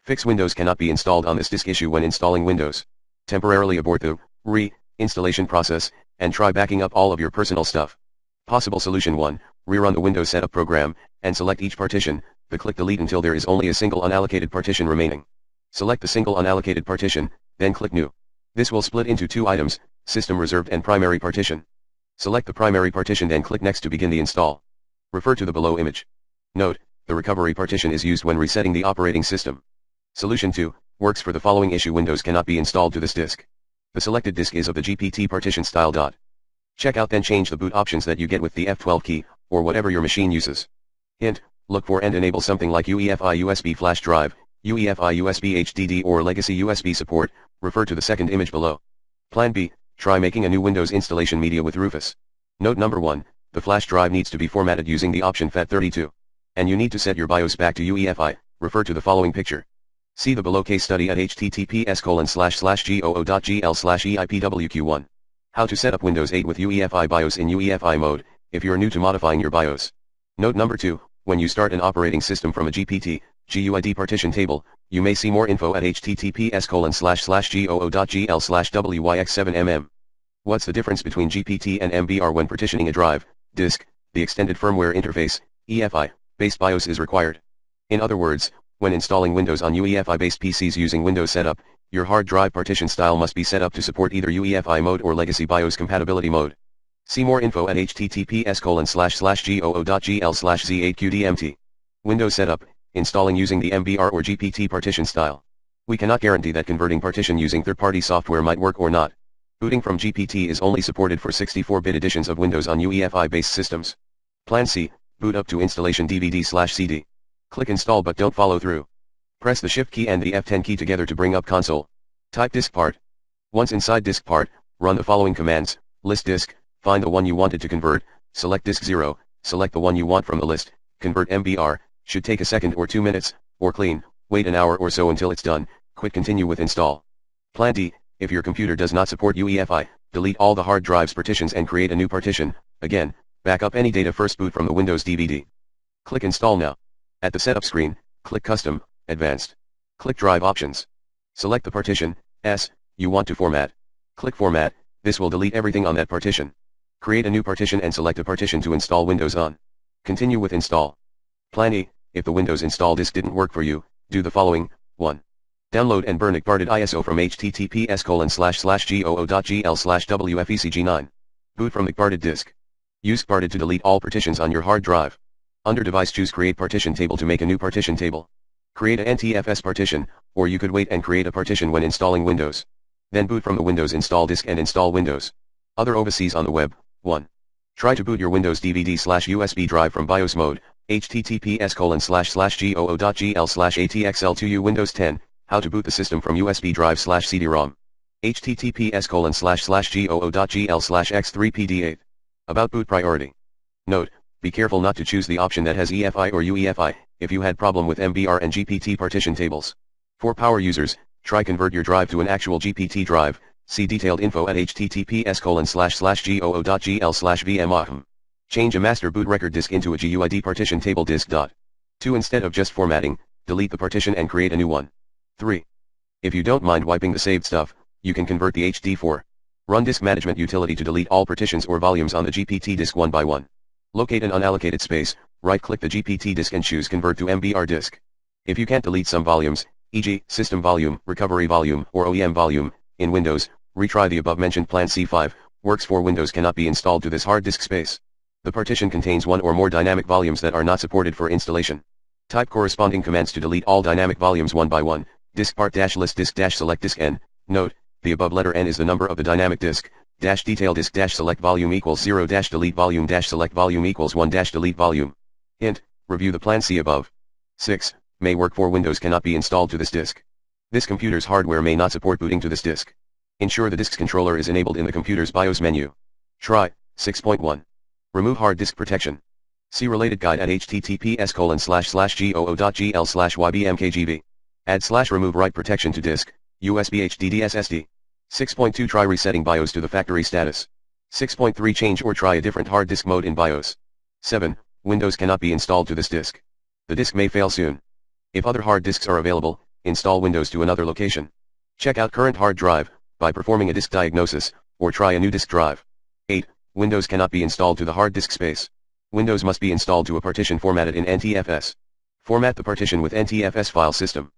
Fix Windows cannot be installed on this disk issue when installing Windows. Temporarily abort the re-installation process, and try backing up all of your personal stuff. Possible solution 1, rerun the Windows setup program, and select each partition, then click delete until there is only a single unallocated partition remaining. Select the single unallocated partition, then click new. This will split into two items, system reserved and primary partition. Select the primary partition then click next to begin the install. Refer to the below image. Note, the recovery partition is used when resetting the operating system. Solution 2, works for the following issue: Windows cannot be installed to this disk. The selected disk is of the GPT partition style. Check out then change the boot options that you get with the F12 key, or whatever your machine uses. Hint, look for and enable something like UEFI USB flash drive, UEFI USB HDD or legacy USB support, refer to the second image below. Plan B, try making a new Windows installation media with Rufus. Note number 1, the flash drive needs to be formatted using the option FAT32. And you need to set your BIOS back to UEFI, refer to the following picture. See the below case study at https://goo.gl/EIPWQ1. How to set up Windows 8 with UEFI BIOS in UEFI mode, if you are new to modifying your BIOS. Note number 2, when you start an operating system from a GPT, GUID partition table, you may see more info at https://goo.gl/WYX7mm. What's the difference between GPT and MBR when partitioning a drive, disk? The extended firmware interface, EFI, based BIOS is required. In other words, when installing Windows on UEFI-based PCs using Windows Setup, your hard drive partition style must be set up to support either UEFI mode or legacy BIOS compatibility mode. See more info at https://goo.gl/z8qdmt. Windows Setup, installing using the MBR or GPT partition style. We cannot guarantee that converting partition using third-party software might work or not. Booting from GPT is only supported for 64-bit editions of Windows on UEFI-based systems. Plan C, boot up to installation DVD/CD. Click install but don't follow through. Press the Shift key and the F10 key together to bring up console. Type disk part. Once inside disk part, run the following commands: list disk, find the one you wanted to convert, select disk 0, select the one you want from the list, convert MBR, should take a second or 2 minutes, or clean, wait an hour or so until it's done, quit continue with install. Plan D, if your computer does not support UEFI, delete all the hard drive's partitions and create a new partition. Again, back up any data first boot from the Windows DVD. Click install now. At the setup screen, click Custom, Advanced. Click Drive Options. Select the partition, S, you want to format. Click Format, this will delete everything on that partition. Create a new partition and select a partition to install Windows on. Continue with install. Plan E, if the Windows install disk didn't work for you, do the following: 1. Download and burn guarded ISO from https://goo.gl/WFECG9. Boot from the guarded disk. Use guarded to delete all partitions on your hard drive. Under device choose create partition table to make a new partition table. Create a NTFS partition, or you could wait and create a partition when installing Windows. Then boot from the Windows install disk and install Windows. Other overseas on the web. 1. Try to boot your Windows DVD/USB drive from BIOS mode, https://goo.gl/ATXL2U Windows 10, how to boot the system from USB drive/CD-ROM. https://goo.gl/X3PD8. About boot priority. Note, be careful not to choose the option that has EFI or UEFI, if you had problem with MBR and GPT partition tables. For power users, try convert your drive to an actual GPT drive, see detailed info at https://goo.gl/vmohm. Change a master boot record disk into a GUID partition table disk. 2. Instead of just formatting, delete the partition and create a new one. 3. If you don't mind wiping the saved stuff, you can convert the HD4. Run disk management utility to delete all partitions or volumes on the GPT disk one by one. Locate an unallocated space, right-click the GPT disk and choose Convert to MBR disk. If you can't delete some volumes, e.g., System Volume, Recovery Volume, or OEM Volume, in Windows, retry the above-mentioned Plan C5, works for Windows cannot be installed to this hard disk space. The partition contains one or more dynamic volumes that are not supported for installation. Type corresponding commands to delete all dynamic volumes one by one, disk part-list disk-select disk N. Note, the above letter N is the number of the dynamic disk. Detail disk select volume equals 0 delete volume select volume equals 1 delete volume. Hint, review the Plan C above. 6. May work for Windows cannot be installed to this disk. This computer's hardware may not support booting to this disk. Ensure the disk's controller is enabled in the computer's BIOS menu. Try, 6.1. Remove hard disk protection. See related guide at https://goo.gl/ybmkgv. Add/remove write protection to disk, USB HDD SSD. 6.2 Try resetting BIOS to the factory status. 6.3 Change or try a different hard disk mode in BIOS. 7. Windows cannot be installed to this disk. The disk may fail soon. If other hard disks are available, install Windows to another location. Check out current hard drive, by performing a disk diagnosis, or try a new disk drive. 8. Windows cannot be installed to the hard disk space. Windows must be installed to a partition formatted in NTFS. Format the partition with NTFS file system.